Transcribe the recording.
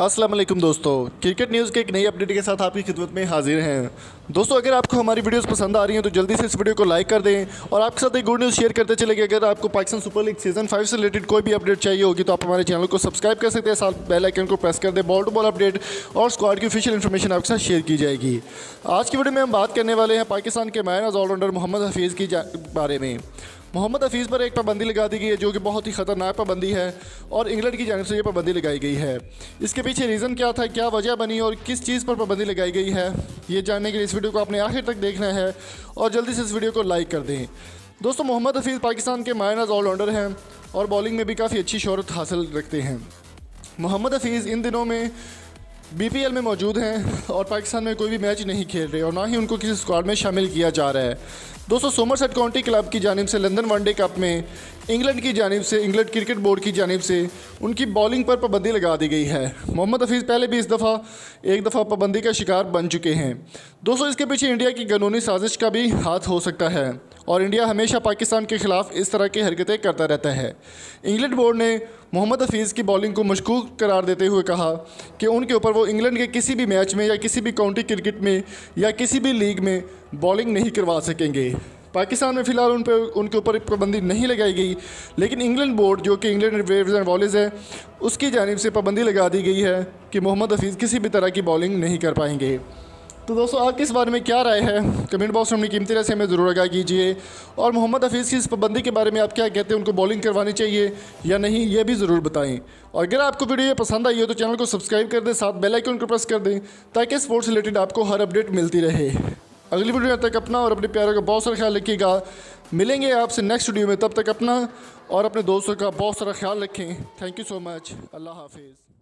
अस्सलाम वालेकुम दोस्तों, क्रिकेट न्यूज़ के एक नई अपडेट के साथ आपकी खिदमत में हाजिर हैं। दोस्तों, अगर आपको हमारी वीडियोस पसंद आ रही हैं तो जल्दी से इस वीडियो को लाइक कर दें और आपके साथ एक गुड न्यूज़ शेयर करते चले गए। अगर आपको पाकिस्तान सुपर लीग सीजन 5 से रिलेटेड कोई भी अपडेट चाहिए होगी तो आप हमारे चैनल को सब्सक्राइब कर सकते हैं, साथ बेल आइकन को प्रेस कर दें। बॉल टू बॉल अपडेट और स्क्वाड की ऑफिशियल इन्फॉर्मेशन आपके साथ शेयर की जाएगी। आज की वीडियो में हम बात करने वाले हैं पाकिस्तान के मायनाज ऑलराउंडर मोहम्मद हफीज़ की बारे में। मोहम्मद हफीज़ पर एक पाबंदी लगा दी गई है जो कि बहुत ही ख़तरनाक पाबंदी है और इंग्लैंड की जानिब से ये पाबंदी लगाई गई है। इसके पीछे रीज़न क्या था, क्या वजह बनी और किस चीज़ पर पाबंदी लगाई गई है, ये जानने के लिए इस वीडियो को आपने आखिर तक देखना है और जल्दी से इस वीडियो को लाइक कर दें। दोस्तों, मोहम्मद हफीज़ पाकिस्तान के मायनाज ऑलराउंडर हैं और बॉलिंग में भी काफ़ी अच्छी शोहरत हासिल रखते हैं। मोहम्मद हफीज़ इन दिनों में BPL में मौजूद हैं और पाकिस्तान में कोई भी मैच नहीं खेल रहे और ना ही उनको किसी स्क्वाड में शामिल किया जा रहा है। दोस्तों, सोमरसेट काउंटी क्लब की जानिब से लंदन वनडे कप में इंग्लैंड की जानिब से, इंग्लैंड क्रिकेट बोर्ड की जानिब से उनकी बॉलिंग पर पाबंदी लगा दी गई है। मोहम्मद हफीज़ पहले भी एक दफ़ा पाबंदी का शिकार बन चुके हैं। दोस्तों, इसके पीछे इंडिया की कानूनी साजिश का भी हाथ हो सकता है और इंडिया हमेशा पाकिस्तान के ख़िलाफ़ इस तरह की हरकतें करता रहता है। इंग्लैंड बोर्ड ने मोहम्मद हफीज़ की बॉलिंग को मशकूक करार देते हुए कहा कि उनके ऊपर वो इंग्लैंड के किसी भी मैच में या किसी भी काउंटी क्रिकेट में या किसी भी लीग में बॉलिंग नहीं करवा सकेंगे। पाकिस्तान में फ़िलहाल उनके ऊपर पाबंदी नहीं लगाई गई, लेकिन इंग्लैंड बोर्ड जो कि इंग्लैंड वेव्स एंड वॉलेज है उसकी जानिब से पाबंदी लगा दी गई है कि मोहम्मद हफीज़ किसी भी तरह की बॉलिंग नहीं कर पाएंगे। तो दोस्तों, आपकी इस बारे में क्या राय है, कमेंट बॉक्स में अपनी कीमती राय से हमें ज़रूर आगाह कीजिए और मोहम्मद हफीज़ की इस पाबंदी के बारे में आप क्या कहते हैं, उनको बॉलिंग करवानी चाहिए या नहीं, ये भी ज़रूर बताएं। और अगर आपको वीडियो ये पसंद आई हो तो चैनल को सब्सक्राइब कर दें, साथ बेल आइकन को प्रेस कर दें ताकि स्पोर्ट्स रिलेटेड आपको हर अपडेट मिलती रहे। अगली वीडियो तक अपना और अपने प्यारों का बहुत सारा ख्याल रखिएगा। मिलेंगे आपसे नेक्स्ट वीडियो में, तब तक अपना और अपने दोस्तों का बहुत सारा ख्याल रखें। Thank you so much. अल्लाह हाफिज़।